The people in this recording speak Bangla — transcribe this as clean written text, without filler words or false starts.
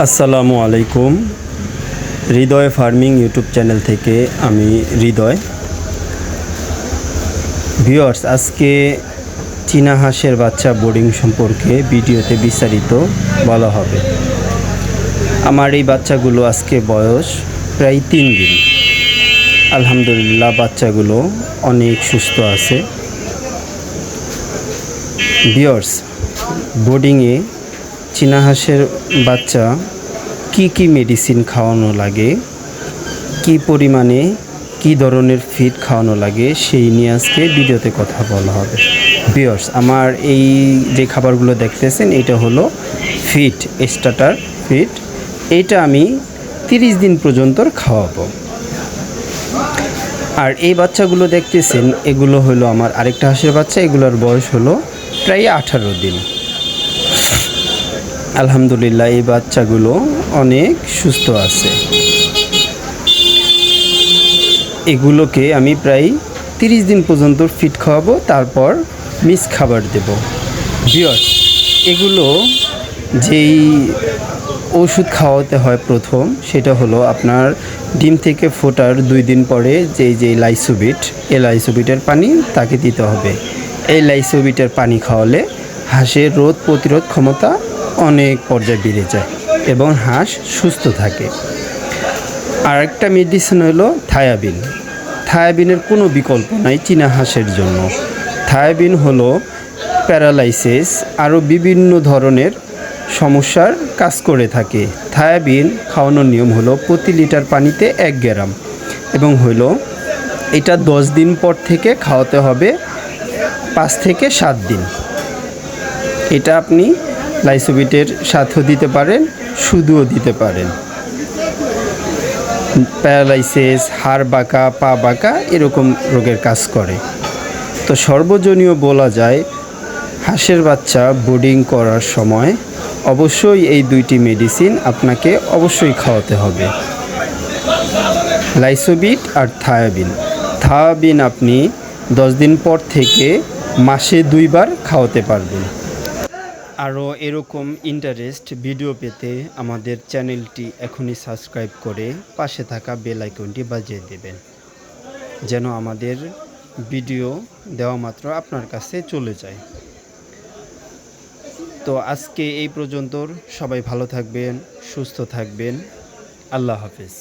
আসসালামু আলাইকুম। হৃদয় ফার্মিং ইউটিউব চ্যানেল থেকে আমি হৃদয়। ভিউয়ার্স, আজকে চীনা হাঁসের বাচ্চা বোর্ডিং সম্পর্কে ভিডিওতে বিস্তারিত বলা হবে। আমার এই বাচ্চাগুলো আজকে বয়স প্রায় 3 দিন। আলহামদুলিল্লাহ, বাচ্চাগুলো অনেক সুস্থ আছে। ভিউয়ার্স, বোর্ডিংয়ে চীনা হাঁসের বাচ্চা কি মেডিসিন খাওয়ানো লাগে, কি পরিমাণে কি ধরনের ফিড খাওয়ানো লাগে সেই নিয়ে আজকে ভিডিওতে কথা বলা হবে। ভিউয়ার্স, আমার এই যে খাবারগুলো দেখতেছেন এটা হলো ফিড, স্টার্টার ফিড। এইটা আমি 30 দিন পর্যন্ত খাওয়াবো। আর এই বাচ্চাগুলো দেখতেছেন এগুলো হলো আমার আরেকটা হাঁসের বাচ্চা। এগুলোর বয়স হলো প্রায় 18 দিন। আলহামদুলিল্লাহ, এই বাচ্চাগুলো অনেক সুস্থ আছে। এগুলোকে আমি প্রায় 30 দিন পর্যন্ত ফিড খাওয়াবো, তারপর মিক্স খাবার দেব। ভিউয়ার্স, এগুলো যেই ওষুধ খাওয়াতে হয় প্রথম, সেটা হলো আপনার ডিম থেকে ফোটার 2 দিন পরে যেই লাইসোবিট, এই লাইসোবিটের পানি তাকে দিতে হবে। এই লাইসোবিটের পানি খাওয়ালে হাঁসের রোগ প্রতিরোধ ক্ষমতা অনেক পর্যায়ে বেড়ে যায় এবং হাঁস সুস্থ থাকে। আরেকটা মেডিসিন হলো থায়াবিন। থায়াবিনের কোনো বিকল্প নাই চীনা হাঁসের জন্য। থায়াবিন হলো প্যারালাইসিস আরও বিভিন্ন ধরনের সমস্যার কাজ করে থাকে। থায়াবিন খাওয়ানোর নিয়ম হলো প্রতি লিটার পানিতে 1 গ্রাম, এবং হলো এটা 10 দিন পর থেকে খাওয়াতে হবে 5 থেকে 7 দিন। এটা আপনি লাইসোবিটের সাথেও দিতে পারেন, শুধুও দিতে পারেন। প্যারালাইসিস, হাড় বাঁকা, পা বাঁকা এরকম রোগের কাজ করে। তো সর্বজনীয় বলা যায়, হাঁসের বাচ্চা বোর্ডিং করার সময় অবশ্যই এই 2টি মেডিসিন আপনাকে অবশ্যই খাওয়াতে হবে, লাইসোবিট আর থায়াবিন। থায়াবিন আপনি 10 দিন পর থেকে মাসে 2 বার খাওয়াতে পারবেন। আরও এরকম ইন্টারেস্ট ভিডিও পেতে আমাদের চ্যানেলটি এখনই সাবস্ক্রাইব করে পাশে থাকা বেল আইকনটি বাজিয়ে দেবেন, যেন আমাদের ভিডিও দেওয়া মাত্র আপনার কাছে চলে যায়। তো আজকে এই পর্যন্ত। সবাই ভালো থাকবেন, সুস্থ থাকবেন। আল্লাহ হাফেজ।